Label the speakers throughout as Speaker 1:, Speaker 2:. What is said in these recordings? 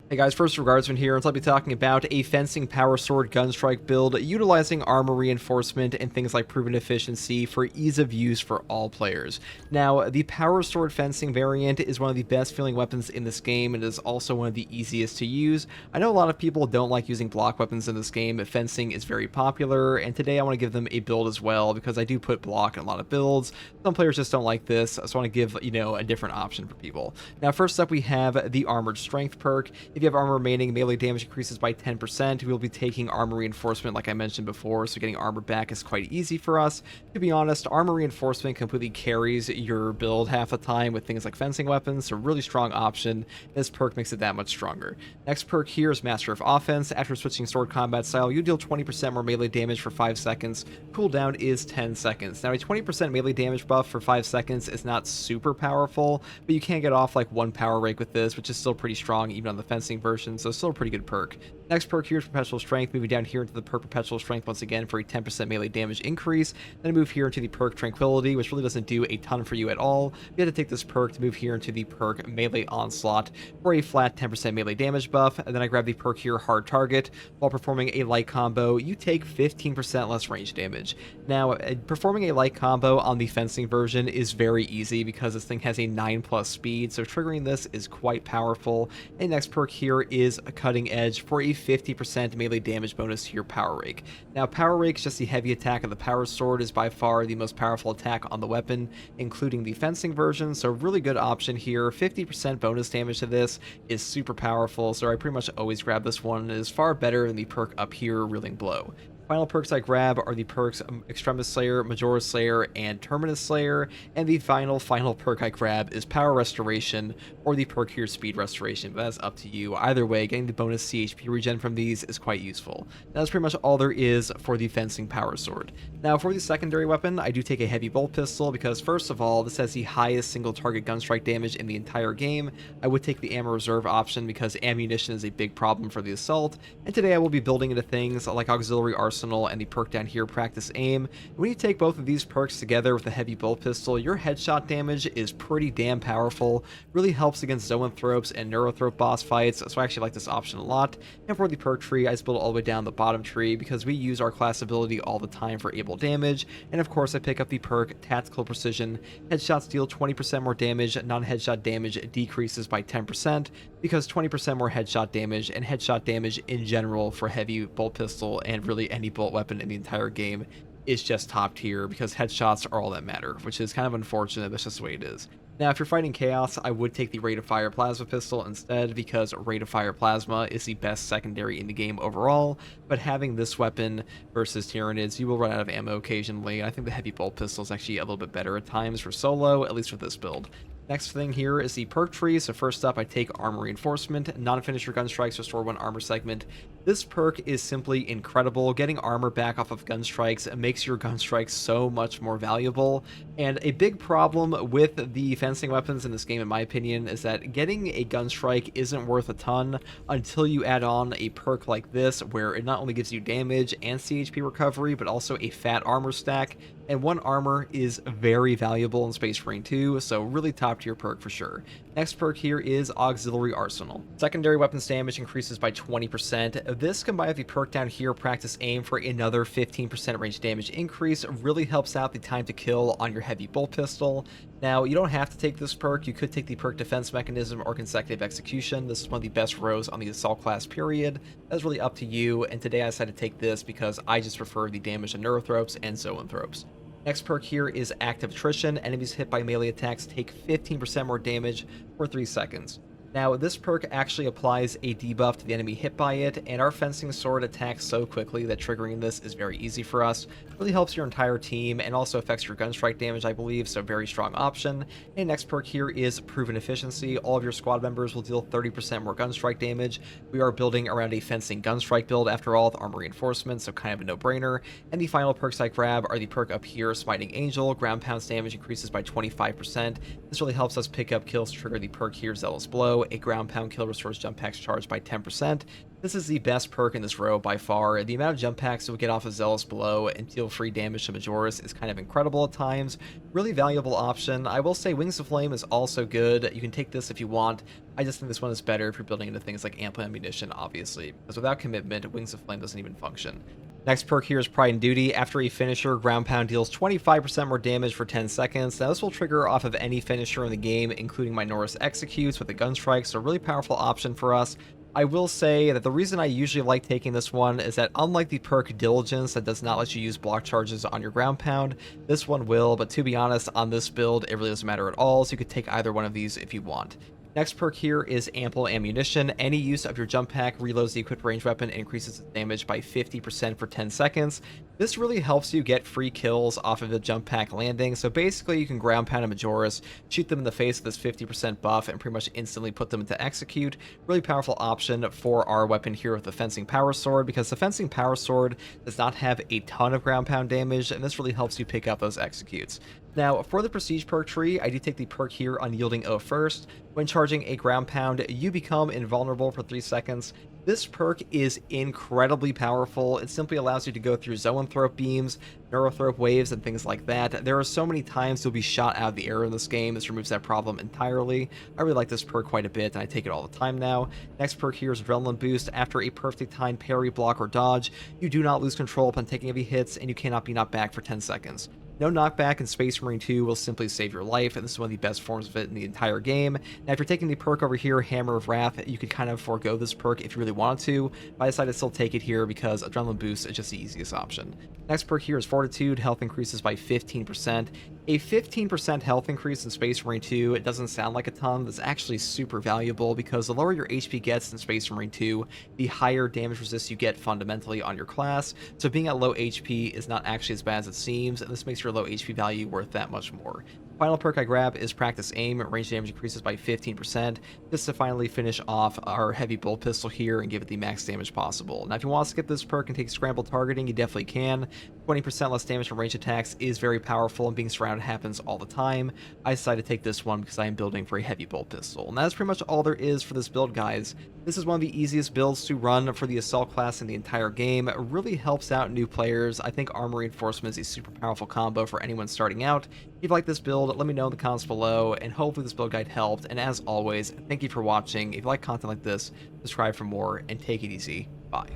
Speaker 1: Hey guys, first Regardsman here, and I'll be talking about a fencing power sword gunstrike build utilizing armor reinforcement and things like proven efficiency for ease of use for all players. Now, the power sword fencing variant is one of the best feeling weapons in this game and is also one of the easiest to use. I know a lot of people don't like using block weapons in this game, but fencing is very popular, and today I want to give them a build as well because I do put block in a lot of builds. Some players just don't like this, so I want to give, a different option for people. Now, first up we have the Armored Strength perk. If you have armor remaining, melee damage increases by 10%. We will be taking armor reinforcement like I mentioned before, so getting armor back is quite easy for us. To be honest, armor reinforcement completely carries your build half the time with things like fencing weapons, so really strong option. This perk makes it that much stronger. Next perk here is Master of Offense. After switching sword combat style, you deal 20% more melee damage for 5 seconds. Cooldown is 10 seconds. Now, a 20% melee damage buff for 5 seconds is not super powerful, but you can get off like 1 power rake with this, which is still pretty strong even on the fencing version, so still a pretty good perk. Next perk here is Perpetual Strength. Moving down here into the perk Perpetual Strength once again for a 10% melee damage increase. Then move here into the perk Tranquility, which really doesn't do a ton for you at all. You have to take this perk to move here into the perk Melee Onslaught for a flat 10% melee damage buff. And then I grab the perk here Hard Target. While performing a light combo, you take 15% less range damage. Now, performing a light combo on the fencing version is very easy because this thing has a 9+ speed, so triggering this is quite powerful. And next perk here is a Cutting Edge for a 50% melee damage bonus to your Power Rake. Now, Power Rake is just the heavy attack of the Power Sword, is by far the most powerful attack on the weapon, including the fencing version, so really good option here. 50% bonus damage to this is super powerful, so I pretty much always grab this one. It is far better than the perk up here, Reeling Blow. Final perks I grab are the perks Extremis Slayer, Majora's Slayer, and Terminus Slayer, and the final perk I grab is Power Restoration, or the perk here Speed Restoration, but that's up to you. Either way, getting the bonus CHP regen from these is quite useful. That's pretty much all there is for the Fencing Power Sword. Now, for the secondary weapon, I do take a Heavy Bolt Pistol, because first of all, this has the highest single target gunstrike damage in the entire game. I would take the Ammo Reserve option because ammunition is a big problem for the Assault, and today I will be building into things like Auxiliary Arsenal and the perk down here, Practice Aim. When you take both of these perks together with a Heavy Bolt Pistol, your headshot damage is pretty damn powerful. Really helps against Zoanthropes and Neurothrope boss fights, so I actually like this option a lot. And for the perk tree, I just build it all the way down the bottom tree because we use our class ability all the time for able damage. And of course, I pick up the perk Tactical Precision. Headshots deal 20% more damage, non-headshot damage decreases by 10% because 20% more headshot damage, and headshot damage in general for Heavy Bolt Pistol and really any bolt weapon in the entire game is just top tier because headshots are all that matter, which is kind of unfortunate. That's just the way it is. Now, if you're fighting Chaos, I would take the Rate of Fire Plasma Pistol instead because Rate of Fire Plasma is the best secondary in the game overall, but having this weapon versus Tyranids, you will run out of ammo occasionally. I think the Heavy Bolt Pistol is actually a little bit better at times for solo, at least for this build. Next thing here is the perk tree. So first up, I take Armor Reinforcement. Non-finisher gun strikes restore 1 armor segment. This perk is simply incredible. Getting armor back off of gun strikes makes your gun strikes so much more valuable. And a big problem with the fencing weapons in this game, in my opinion, is that getting a gun strike isn't worth a ton until you add on a perk like this, where it not only gives you damage and CHP recovery, but also a fat armor stack. And 1 armor is very valuable in Space Marine 2, so really top tier perk for sure. Next perk here is Auxiliary Arsenal. Secondary weapons damage increases by 20%. This combined with the perk down here, Practice Aim, for another 15% range damage increase, really helps out the time to kill on your Heavy Bolt Pistol. Now, you don't have to take this perk. You could take the perk Defense Mechanism or Consecutive Execution. This is one of the best rows on the Assault class, period. That's really up to you, and today I decided to take this because I just prefer the damage to Neurothropes and Zoanthropes. Next perk here is Active Attrition. Enemies hit by melee attacks take 15% more damage for 3 seconds. Now, this perk actually applies a debuff to the enemy hit by it, and our fencing sword attacks so quickly that triggering this is very easy for us. Really helps your entire team and also affects your gunstrike damage, I believe, so very strong option. And next perk here is Proven Efficiency. All of your squad members will deal 30% more gunstrike damage. We are building around a fencing gunstrike build after all, with armor reinforcement, so kind of a no-brainer. And the final perks I grab are the perk up here, Smiting Angel. Ground pounds damage increases by 25%. This really helps us pick up kills to trigger the perk here, Zealous Blow. below, a ground pound kill restores jump packs charged by 10%. This is the best perk in this row by far. The amount of jump packs you'll get off of Zealous below and deal free damage to Majoris is kind of incredible at times. Really valuable option. I will say Wings of Flame is also good. You can take this if you want. I just think this one is better if you're building into things like ample ammunition, obviously, because without commitment, Wings of Flame doesn't even function. Next perk here is Pride and Duty. After a finisher, ground pound deals 25% more damage for 10 seconds. Now this will trigger off of any finisher in the game, including Minoris Executes with a gun strike, so a really powerful option for us. I will say that the reason I usually like taking this one is that unlike the perk Diligence that does not let you use block charges on your ground pound, this one will, but to be honest, on this build, it really doesn't matter at all, so you could take either one of these if you want. Next perk here is Ample Ammunition. Any use of your jump pack reloads the equipped range weapon and increases its damage by 50% for 10 seconds. This really helps you get free kills off of the jump pack landing, so basically you can ground pound a Majoris, shoot them in the face with this 50% buff, and pretty much instantly put them into execute. Really powerful option for our weapon here with the Fencing Power Sword, because the Fencing Power Sword does not have a ton of ground pound damage, and this really helps you pick up those executes. Now, for the Prestige perk tree, I do take the perk here Unyielding Oath first. When charging a ground pound, you become invulnerable for 3 seconds. This perk is incredibly powerful. It simply allows you to go through Zoanthrope beams, Neurothrope waves, and things like that. There are so many times you'll be shot out of the air in this game. This removes that problem entirely. I really like this perk quite a bit, and I take it all the time now. Next perk here is Adrenaline Boost. After a perfect timed parry, block, or dodge, you do not lose control upon taking heavy hits, and you cannot be knocked back for 10 seconds. No knockback in Space Marine 2 will simply save your life, and this is one of the best forms of it in the entire game. Now, if you're taking the perk over here, Hammer of Wrath, you could kind of forego this perk if you really wanted to, but I decided to still take it here because Adrenaline Boost is just the easiest option. Next perk here is Fortitude. Health increases by 15%. A 15% health increase in Space Marine 2, it doesn't sound like a ton, but it's actually super valuable because the lower your HP gets in Space Marine 2, the higher damage resist you get fundamentally on your class, so being at low HP is not actually as bad as it seems, and this makes your low HP value worth that much more. Final perk I grab is Practice Aim. Range damage increases by 15%, just to finally finish off our heavy bolt pistol here and give it the max damage possible. Now, if you want to skip this perk and take Scramble Targeting, you definitely can. 20% less damage from range attacks is very powerful, and being surrounded happens all the time. I decided to take this one because I am building for a heavy bolt pistol. And that's pretty much all there is for this build, guys. This is one of the easiest builds to run for the Assault class in the entire game. It really helps out new players. I think Armor Reinforcement is a super powerful combo for anyone starting out. If you like this build, let me know in the comments below, and hopefully this build guide helped. And as always, thank you for watching. If you like content like this, subscribe for more, and take it easy. Bye.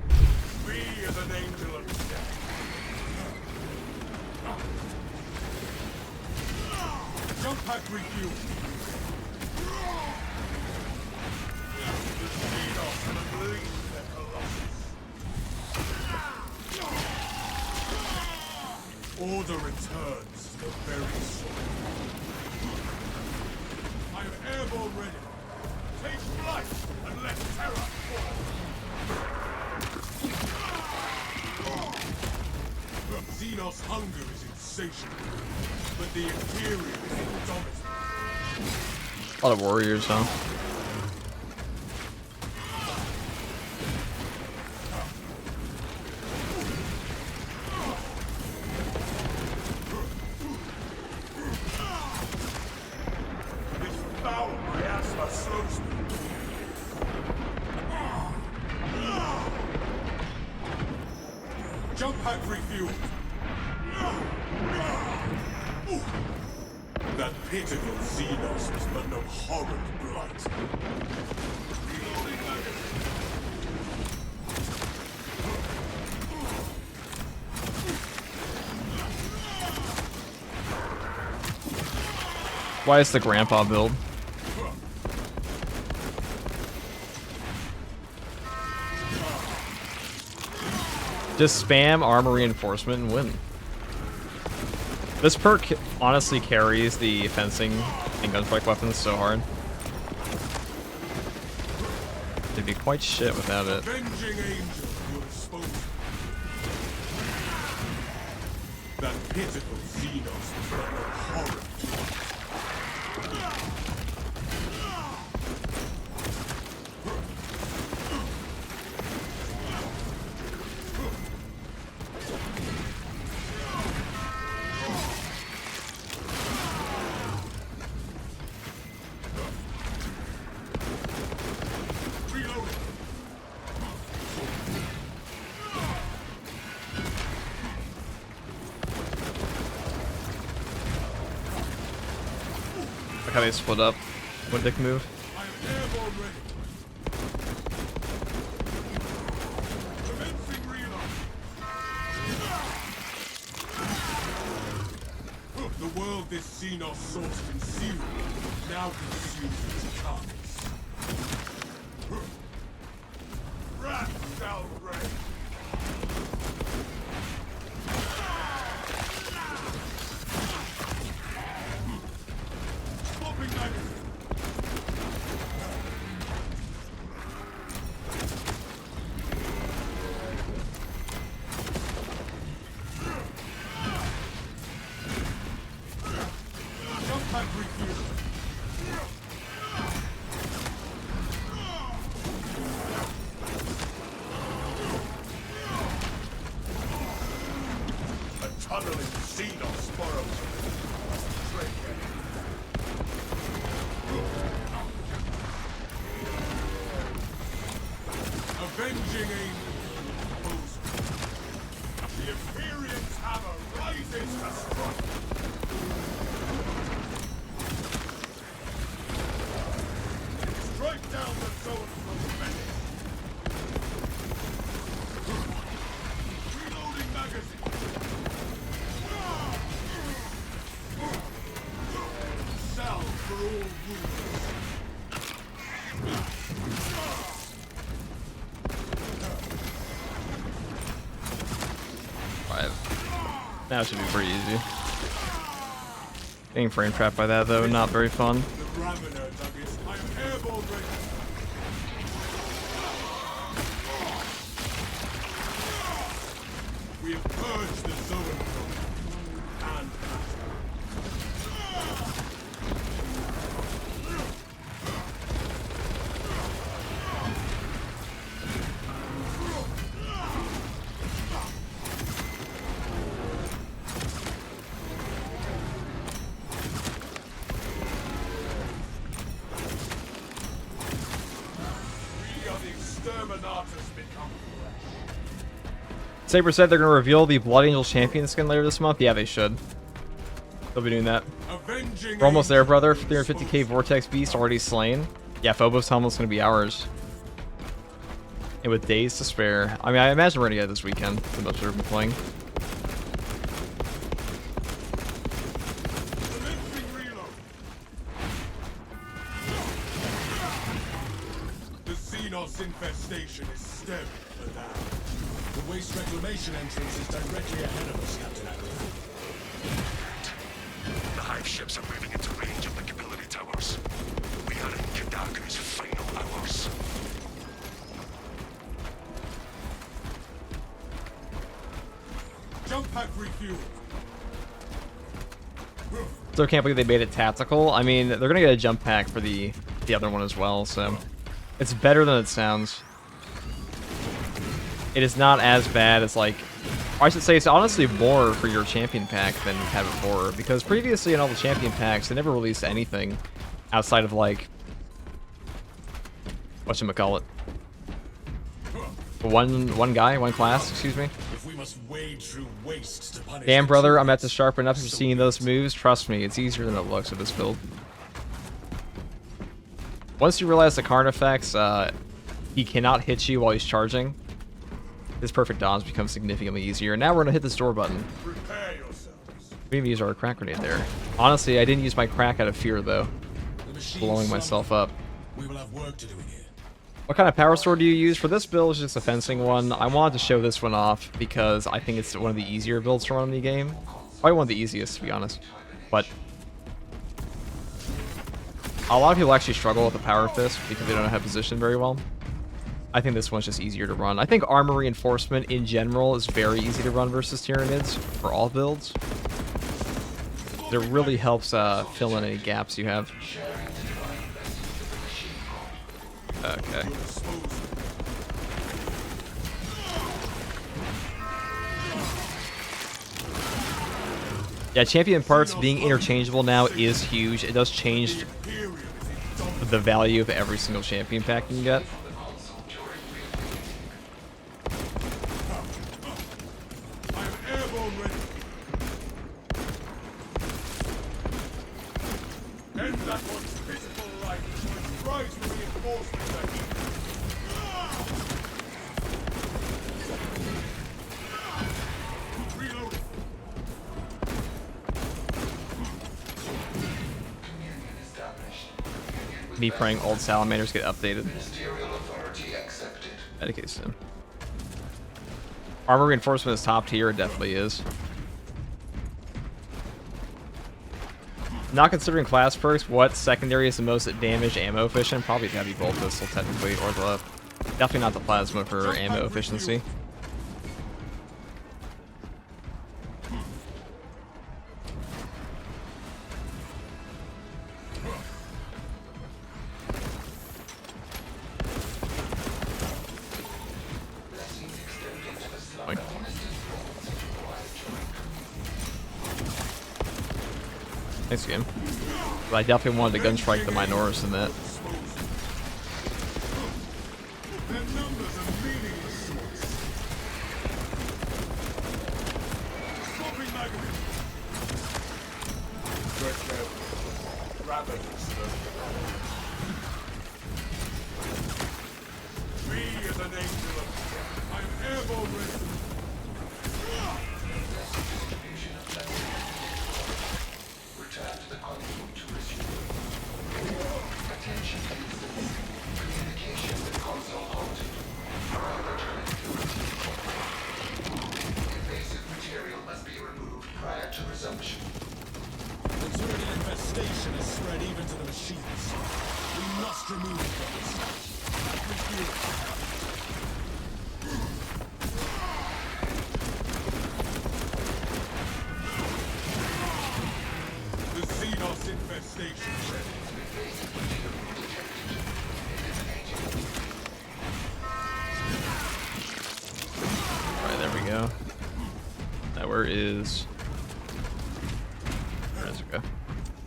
Speaker 2: We as an angel of death. Jump pack review. The Xenos and unleash their colossus. Order returns to the very soul. I am airborne ready. Take flight and let terror fall. Xenos' hunger is insatiable, but the Imperial is indomitable.
Speaker 1: A lot of warriors, huh?
Speaker 2: This foul miasma slows me. Jump pack refueled. That pitiful Xenos was but no horrid blight. Reloading magazine.
Speaker 1: Why is the grandpa build? Just spam Armor Reinforcement and win. This perk honestly carries the fencing and gunstrike weapons so hard. It'd be quite shit without it.
Speaker 2: Avenging angel, you expose. That pitiful Xenos was but no horrid.
Speaker 1: how they split up. What dick move?
Speaker 2: I am airborne ready. Commencing reload. The world this Xenos source consumed now consumes its carcass. Rat shall reign. Swapping magazine. Jump pack refuel. A tunneling Xenos borrows. Avenging aim. The Imperium's hammer rises to strike. Strike down the zone from Venice. Reloading magazine. Salve for all wounds.
Speaker 1: That should be pretty easy. Getting frame trapped by that though, not very fun.
Speaker 2: The Ravener nuggets. I am airborne ready. We have purged the zone and we are the exterminators become flesh.
Speaker 1: Saber said they're going to reveal the Blood Angel champion skin later this month. Yeah, they should. They'll be doing that.
Speaker 2: Avenging
Speaker 1: We're almost there,
Speaker 2: angel
Speaker 1: brother.
Speaker 2: is
Speaker 1: 350k Vortex Beast already slain. Yeah, Phobos Helmet's going to be ours. And with days to spare. I mean, I imagine we're going to get it this weekend. The most we've been playing.
Speaker 2: Commencing reload. The Xenos infestation is stemmed for now.
Speaker 3: The waste reclamation entrance is directly ahead of us, Captain Admiral.
Speaker 4: The hive ships are moving into range of the capillary towers. We are in Kadaku's final hours.
Speaker 2: Jump pack refuel.
Speaker 1: Still can't believe they made it tactical. I mean, they're going to get a jump pack for the other one as well, so... It's better than it sounds. It is not as bad as, like... Or I should say it's honestly more for your champion pack than we've had before, because previously in all the champion packs, they never released anything outside of, like... Whatchamacallit? One guy, one class, excuse me.
Speaker 3: If we must wade through waste to punish
Speaker 1: Damn,
Speaker 3: the
Speaker 1: brother, I'm
Speaker 3: Tyranids,
Speaker 1: at to sharpen up after seeing those moves. Trust me, it's easier than it looks with this build. Once you realize the Karn effects, he cannot hit you while he's charging. This perfect dodge becomes significantly easier. Now we're gonna hit this door button.
Speaker 2: Prepare yourselves.
Speaker 1: We didn't use our crack grenade there. Honestly, I didn't use my crack out of fear though.
Speaker 3: the machine
Speaker 1: Blowing
Speaker 3: summoned.
Speaker 1: myself up.
Speaker 3: We will have work to do in here.
Speaker 1: What kind of power sword do you use? For this build, it's just a fencing one. I wanted to show this one off because I think it's one of the easier builds to run in the game. Probably one of the easiest, to be honest. But a lot of people actually struggle with the power fist because they don't know how to position very well. I think this one's just easier to run. I think armor reinforcement in general is very easy to run versus Tyranids for all builds. It really helps fill in any gaps you have. Okay. Yeah, champion parts being interchangeable now is huge. It does change the value of every single champion pack you can get.
Speaker 2: I am airborne ready. End that
Speaker 1: me praying old salamanders get updated.
Speaker 4: Ministerial authority accepted.
Speaker 1: Dedicate soon. Armor reinforcement is top tier, it definitely is. Not considering class perks, what secondary is the most damage ammo efficient? Probably the heavy bolt pistol technically, or the definitely not the plasma for ammo efficiency. Nice game. But I definitely wanted to gunstrike the Minoris in that.
Speaker 3: Their numbers are meaningless to us. Swapping magazine. Me as an angel of death. I'm airborne ready.
Speaker 4: Return to the console to resume. Attention please. Communication with console halted. Private connectivity. Invasive material must be removed prior to resumption.
Speaker 3: The Tyranid infestation has spread even to the machines. We must remove it from this site. The Xenos infestation ready.
Speaker 1: Alright, there we go. Now where is... Where does it go?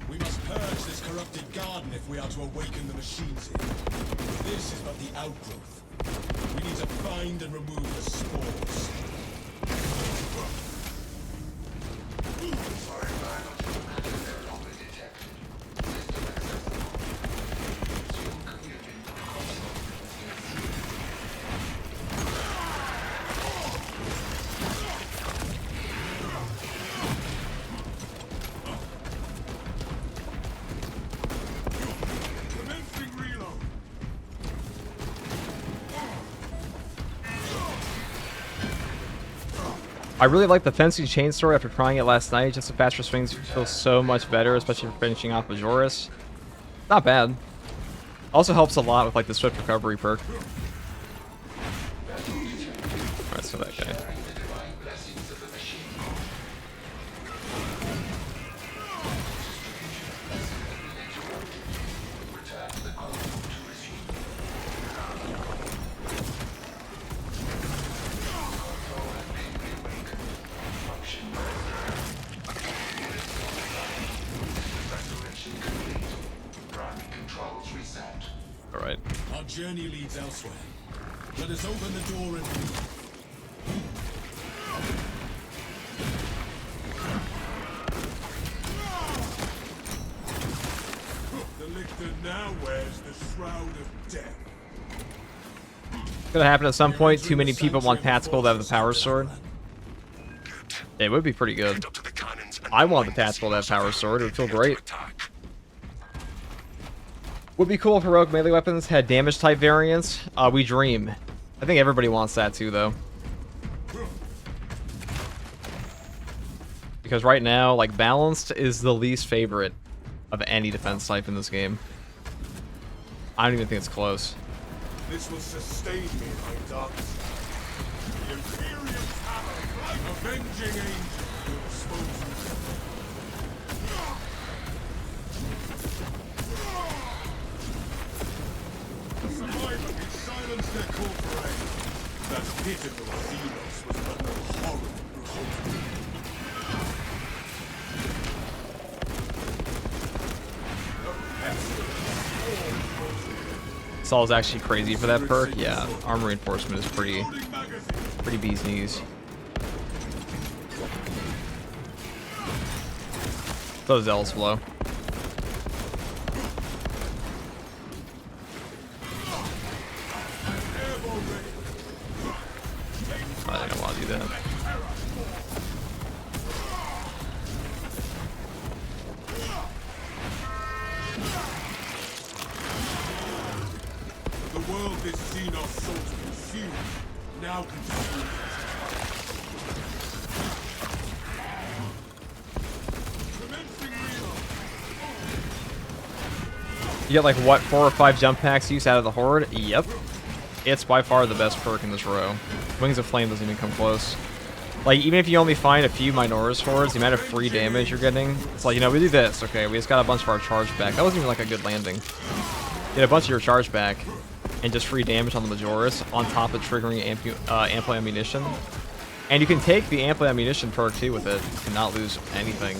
Speaker 3: We must purge this corrupted garden if we are to awaken the machines here. This is but the outgrowth. We need to find and remove the spores. Commencing reload.
Speaker 1: I really like the fencing chain story after trying it last night. Just the faster swings feel so much better, especially for finishing off Majoris. Not bad. Also helps a lot with like the swift recovery perk. Alright, so that guy. Alright.
Speaker 3: Our journey leads elsewhere. Let us open the door and leave. The lictor now wears the shroud of death.
Speaker 1: It's gonna happen at some point. Too many people want tactical to have the power sword. It would be pretty good. I want the tactical to have power sword. It would feel great. Would be cool if heroic melee weapons had damage type variants. We dream. I think everybody wants that too, though. Because right now, like, balanced is the least favorite of any defense type in this game. I don't even think it's close.
Speaker 3: This will sustain me, my dark side. The Imperium power, avenging angel, will expose you. The survivor can silence their call for aid. That pitiful Xenos was but no horror to behold.
Speaker 1: Saul's actually crazy for that perk. Yeah, armor reinforcement is pretty bee's knees. So Zell's flow. I don't want to do that.
Speaker 3: source consumed. Now continue. Commencing reload.
Speaker 1: You get like what, 4 or 5 jump packs use out of the horde? Yep. It's by far the best perk in this row. Wings of Flame doesn't even come close. Like, even if you only find a few Minoris hordes, the amount of free damage you're getting, it's like, you know, we do this, okay, we just got a bunch of our charge back. That wasn't even like a good landing. Get a bunch of your charge back, and just free damage on the Majoris, on top of triggering ample ammunition. And you can take the ample ammunition perk too with it, and not lose anything.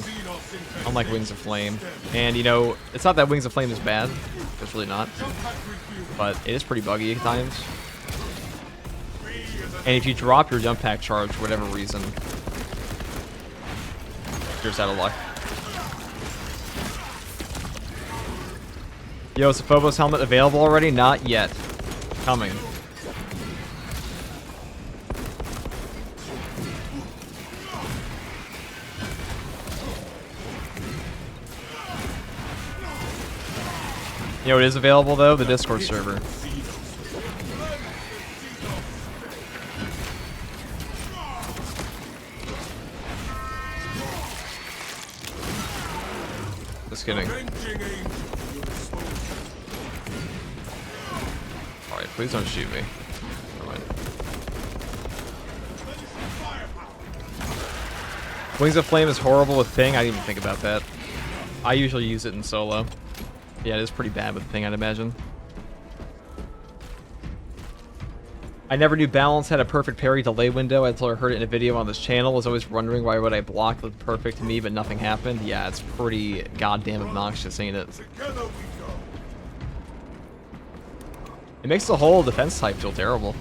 Speaker 1: Unlike Wings of Flame. And, you know, it's not that Wings of Flame is bad. It's really not. But it is pretty buggy at times. And if you drop your jump pack charge for whatever reason, you're just out of luck. Yo, is the Phobos helmet available already? Not yet. Coming. You know what is available though? The Discord server. Just kidding. Alright, please don't shoot me. Never mind. Wings of Flame is horrible with ping. I didn't even think about that. I usually use it in solo. Yeah, it is pretty bad with ping, I'd imagine. I never knew balance had a perfect parry delay window until I heard it in a video on this channel. I was always wondering why would I block looked perfect to me but nothing happened. Yeah, it's pretty goddamn obnoxious, ain't it? It makes the whole defense type feel terrible.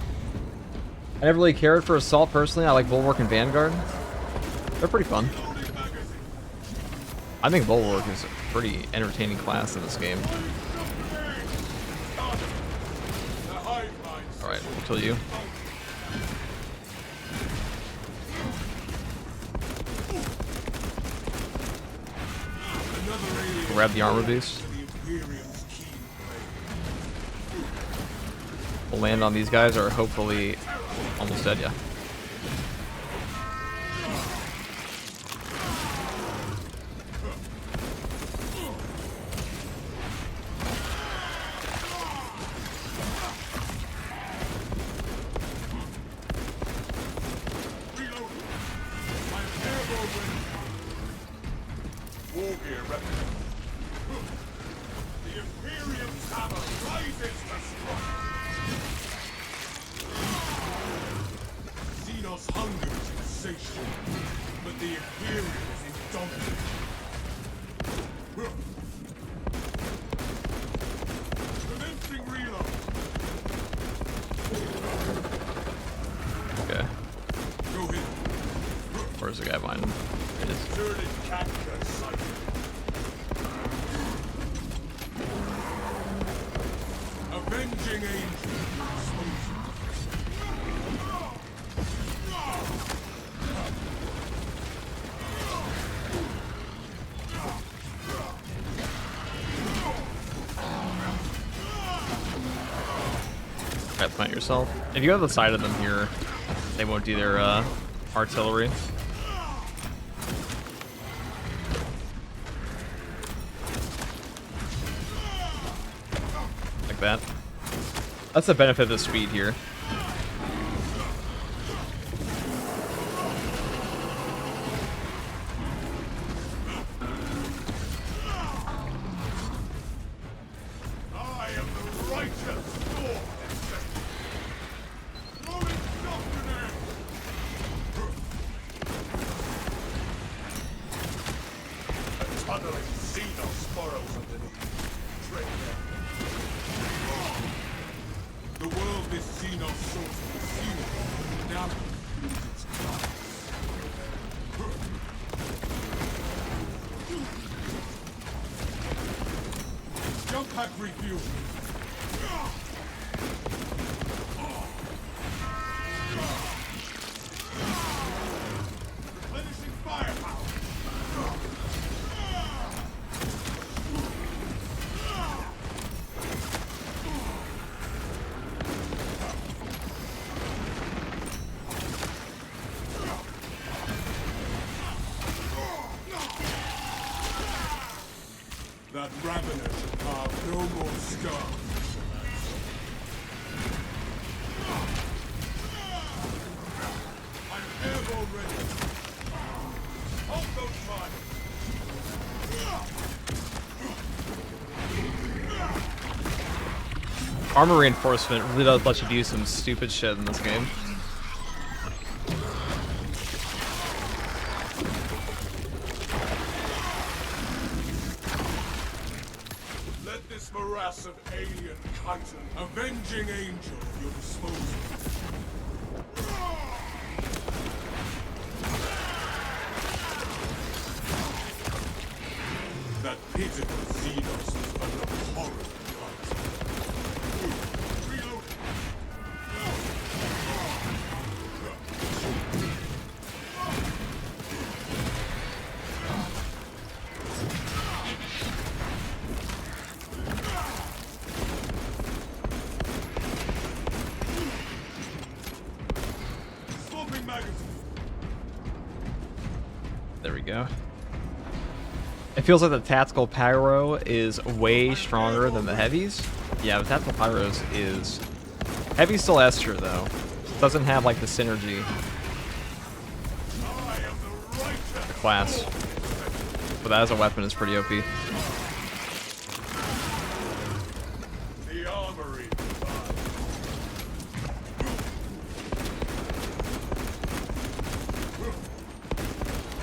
Speaker 1: I never really cared for Assault personally. I like Bulwark and Vanguard. They're pretty fun. I think Bulwark is a pretty entertaining class in this game. Alright, we'll kill you. Grab the armor boost. We'll land on these guys, or hopefully almost dead, yeah. Where's the guy behind him? It is.
Speaker 3: Avenging Angel.
Speaker 1: Alright, plant yourself. If you have the side of them here, they won't do their artillery. Like that. That's the benefit of the speed here.
Speaker 2: Ravenous shall carve no more scars. I'm ever ready. Hold those miners.
Speaker 1: Armor reinforcement really does let you do some stupid shit in this game.
Speaker 2: Let this morass of alien chitin, avenging angel at your disposal. That pitiful Xenos is but a horrid blight. Reload. Swapping magazine.
Speaker 1: There we go. It feels like the tactical pyro is way stronger than the heavies. Yeah, the tactical pyros is... Heavy still Esther, though. Doesn't have, like, the synergy.
Speaker 2: I am the righteous.
Speaker 1: Class. But that as a weapon is pretty OP.
Speaker 2: The armory.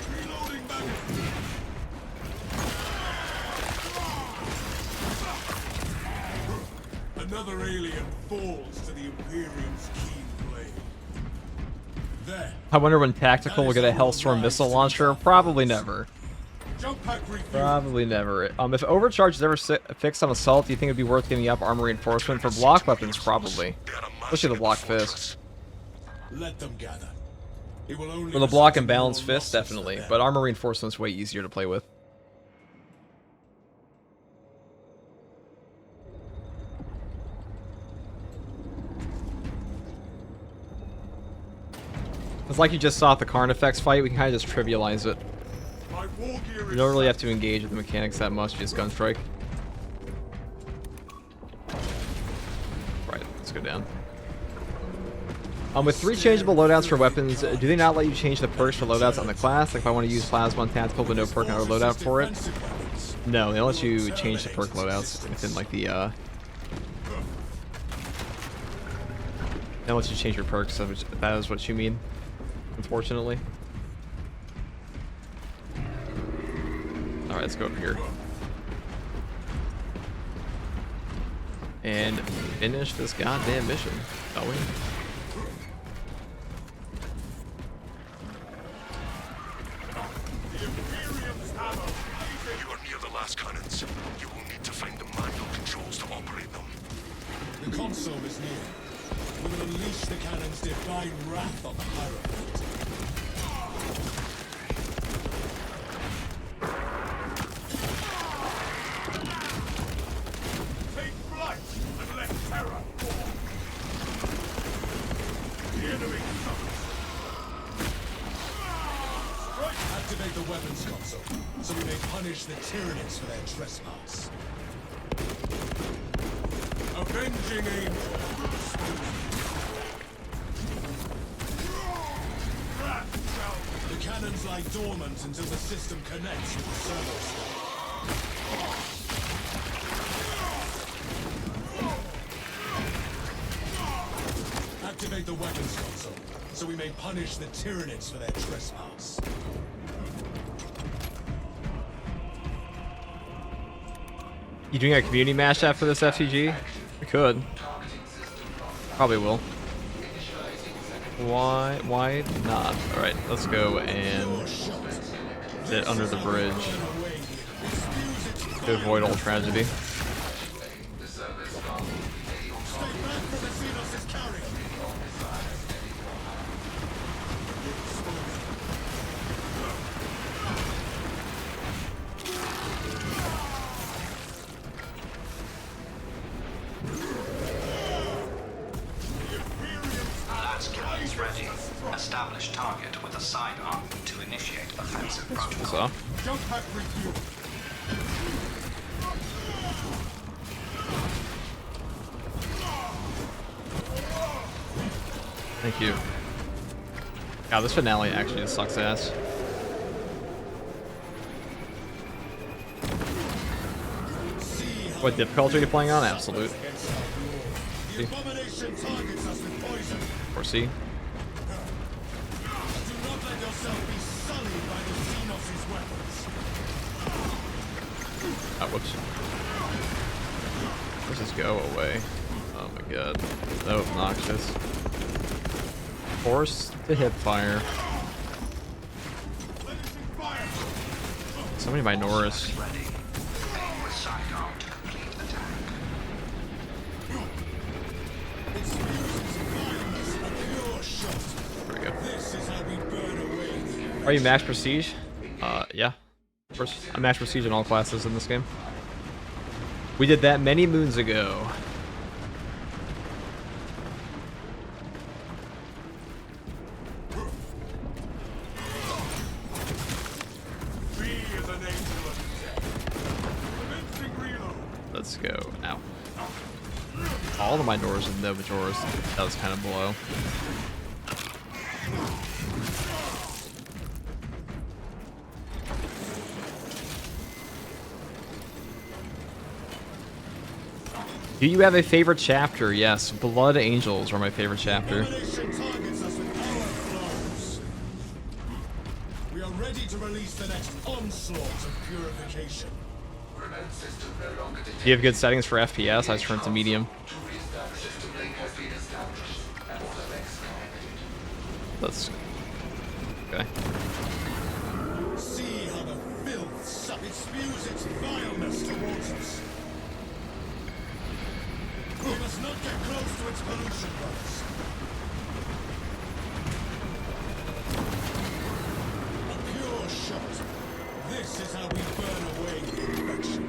Speaker 2: Reloading magazine. Another alien falls to the Imperium's keen blade. There.
Speaker 1: I wonder when Tactical will get a Hellstorm missile launcher. Probably never.
Speaker 2: Jump pack refuel.
Speaker 1: Probably never. If overcharge is ever fixed on assault, do you think it'd be worth giving up armor reinforcement? For block weapons, probably. Especially the block fist.
Speaker 3: Let them gather. It will only
Speaker 1: For the block and
Speaker 3: result in
Speaker 1: balance
Speaker 3: more
Speaker 1: fist,
Speaker 3: losses for
Speaker 1: definitely.
Speaker 3: them.
Speaker 1: But armor reinforcement's way easier to play with. It's like you just saw at the Carnifex fight, we can kind of just trivialize it.
Speaker 2: My war gear
Speaker 1: You
Speaker 2: is
Speaker 1: don't really have to engage with the mechanics that much, just gunstrike. Right, let's go down. With 3 changeable loadouts for weapons, do they not let you change the perks for loadouts on the class? Like if I want to use Plasma on Tactical but no perk on a loadout for it? No, they let you change the perk loadouts within like the, They let you change your perks, if that is what you mean, unfortunately. Alright, let's go up here. And finish this goddamn mission, shall we?
Speaker 2: the Imperium's hammer.
Speaker 4: You are near the last cannons. You will need to find the manual controls to operate them.
Speaker 3: The console is near. We will unleash the cannon's divine wrath on the Pyro fleet.
Speaker 2: Take flight and let terror fall. The enemy suffers. Strike.
Speaker 3: Activate the weapons console, so we may punish the Tyranids for their trespass.
Speaker 2: Avenging angel at your disposal. Wrath shall
Speaker 3: The cannons lie dormant until the system connects with the servo stack. Activate the weapons console, so we may punish the Tyranids for their trespass.
Speaker 1: You doing a community match after this FTG? We could. Probably will. Why not? Alright, let's go and sit under the bridge to avoid all tragedy.
Speaker 3: Stay back from the Xenos' carrier!
Speaker 5: Last cannons ready. Establish target with a sidearm to initiate offensive protocol.
Speaker 1: So,
Speaker 2: jump pack refuel.
Speaker 1: Thank you. God, this finale actually just sucks ass. What difficulty are you playing on? Absolute.
Speaker 3: The abomination targets us with poison.
Speaker 1: Or C.
Speaker 3: Do not let yourself be sullied by the Xenos' weapons.
Speaker 1: Oh, whoops. Let's just go away. Oh my god. So obnoxious. Forced to hip fire. So many Minoris.
Speaker 5: Ready. Aim with sidearm to complete attack.
Speaker 1: There we go.
Speaker 3: This is how we burn away.
Speaker 1: Are you max prestige? Yeah. Of course. I'm max prestige in all classes in this game. We did that many moons ago.
Speaker 2: Be as an angel of death. Commencing reload.
Speaker 1: Let's go. Ow. All of my doors and the Majora's, that was kind of below. Do you have a favorite chapter? Yes, Blood Angels are my favorite chapter.
Speaker 3: Abomination targets us with our blows. We are ready to release the next onslaught of purification.
Speaker 1: Do you have good settings for FPS? I turned to medium. Let's. Okay.
Speaker 3: See how the filth it spews its vileness towards us. We must not get close to its pollution buds. A pure shot. This is how we burn away the infection.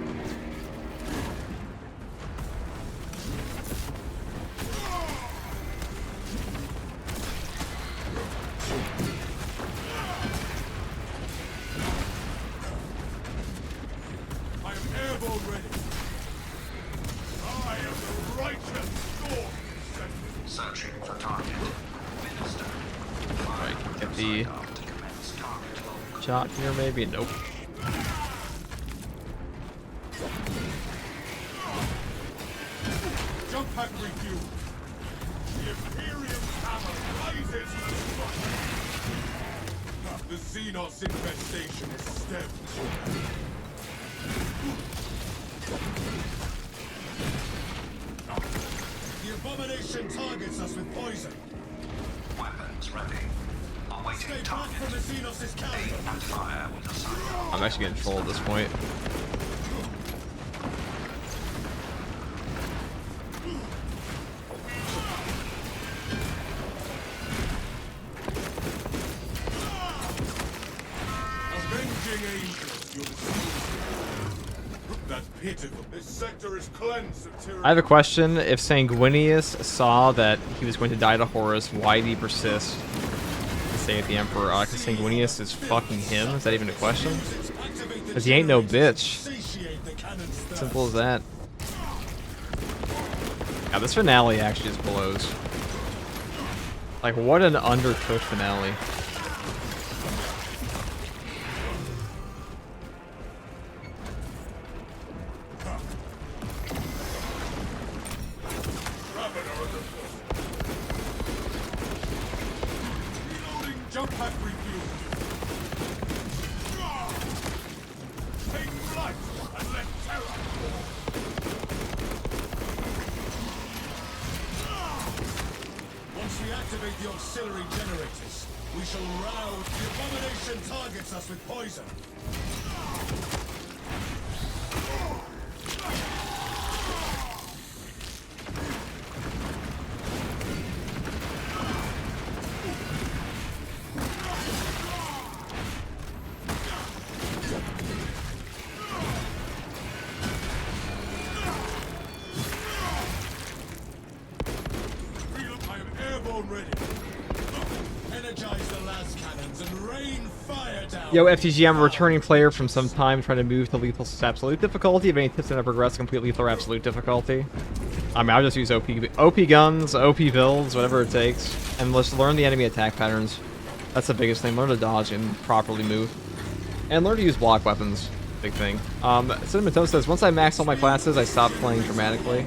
Speaker 2: I am airborne ready. I am the righteous storm descendant.
Speaker 5: Searching for target. Minister.
Speaker 1: Alright, get the
Speaker 5: Sidearm to commence target lock.
Speaker 1: shot here, maybe? Nope.
Speaker 2: Jump pack refueled. The Imperium hammer rises to strike. The Xenos infestation is stemmed.
Speaker 3: The abomination targets us with poison.
Speaker 5: Weapons ready. Awaiting
Speaker 3: Stay back
Speaker 5: target.
Speaker 3: from the Xenos' counter.
Speaker 5: Aim and fire with a sidearm.
Speaker 1: I'm actually getting full at this point.
Speaker 2: Avenging angels, you'll see. That's pitiful. This sector is cleansed of tyranny.
Speaker 1: I have a question. If Sanguinius saw that he was going to die to Horus, why did he persist to stay at the Emperor? Because Sanguinius is fucking him? Is that even a question? Because he ain't no bitch. Simple as that. Yeah, this finale actually just blows. Like, what an undercooked finale.
Speaker 2: Reloading jump pack refueled. Take flight and let terror fall.
Speaker 3: Once we activate the auxiliary generators, we shall rouse. The abomination targets us with poison.
Speaker 2: I am airborne ready.
Speaker 3: Energize the las cannons and rain fire down.
Speaker 1: Yo, FTG, I'm a returning player from some time trying to move to lethal absolute difficulty. Have any tips on how to progress complete lethal or absolute difficulty? I mean, I'll just use OP guns, OP builds, whatever it takes. And let's learn the enemy attack patterns. That's the biggest thing. Learn to dodge and properly move. And learn to use block weapons. Big thing. Cinnamon Toast says, once I max all my classes, I stop playing dramatically.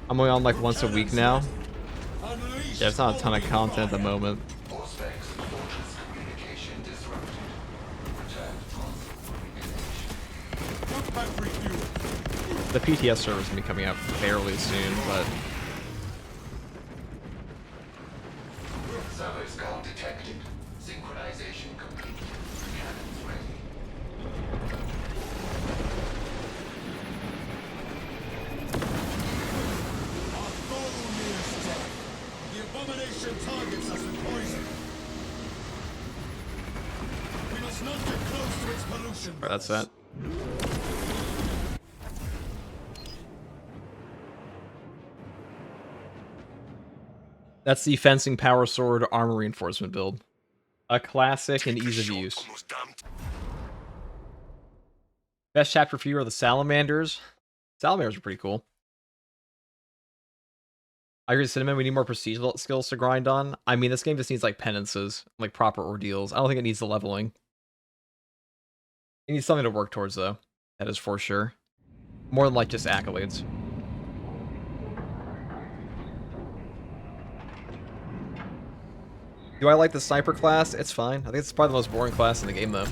Speaker 1: I'm only on like once a week now. Yeah, it's not a ton of content at the moment. The PTS server is going to be coming out fairly soon, but...
Speaker 4: Service call detected. Synchronization complete. Cannons ready.
Speaker 3: Our goal nears death. The abomination targets us with poison. We must not get close to its pollution.
Speaker 1: Alright, that's that. That's the Fencing Power Sword Armor Reinforcement build. A classic and ease of use.
Speaker 4: Almost done.
Speaker 1: Best chapter for you are the Salamanders. Salamanders are pretty cool. I agree with Cinnamon, we need more procedural skills to grind on. I mean, this game just needs like penances, like proper ordeals. I don't think it needs the leveling. It needs something to work towards though. That is for sure. More than like just accolades. Do I like the sniper class? It's fine. I think it's probably the most boring class in the game, though.